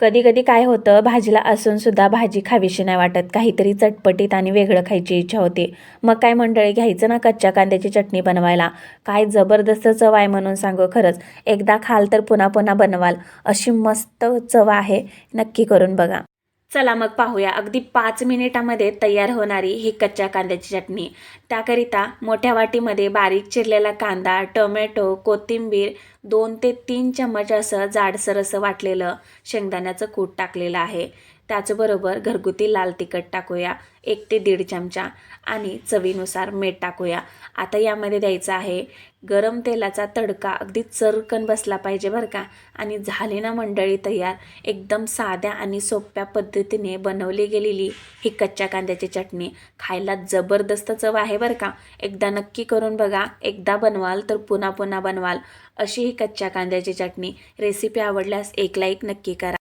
कधी कधी काय होतं, भाजीला असून सुद्धा भाजी खावीशी नाही वाटत, काहीतरी चटपटीत आणि वेगळं खायची इच्छा होते. मग काय मंडळी, घ्यायचं ना कच्च्या कांद्याची चटणी बनवायला. काय जबरदस्त चव आहे म्हणून सांगू, खरंच एकदा खाल तर पुन्हा पुन्हा बनवाल, अशी मस्त चव आहे. नक्की करून बघा. चला मग पाहूया अगदी 5 मिनिटामध्ये तयार होणारी ही कच्च्या कांद्याची चटणी. त्याकरिता मोठ्या वाटीमध्ये बारीक चिरलेला कांदा, टोमॅटो, कोथिंबीर, 2 ते 3 चम्मच असं जाडसर असं वाटलेलं शेंगदाण्याचं कूट टाकलेलं आहे. त्याचबरोबर घरगुती लाल तिखट टाकूया 1 ते 1.5 चमचा आणि चवीनुसार मीठ टाकूया. आता यामध्ये द्यायचा आहे गरम तेलाचा तडका, अगदी चरकन बसला पाहिजे बरं का. आणि झाली ना मंडळी तयार, एकदम साध्या आणि सोप्या पद्धतीने बनवली गेलेली ही कच्च्या कांद्याची चटणी. खायला जबरदस्त चव आहे बरं का. एकदा नक्की करून बघा, एकदा बनवाल तर पुन्हा पुन्हा बनवाल अशी ही कच्च्या कांद्याची चटणी. रेसिपी आवडल्यास एक लाईक नक्की करा.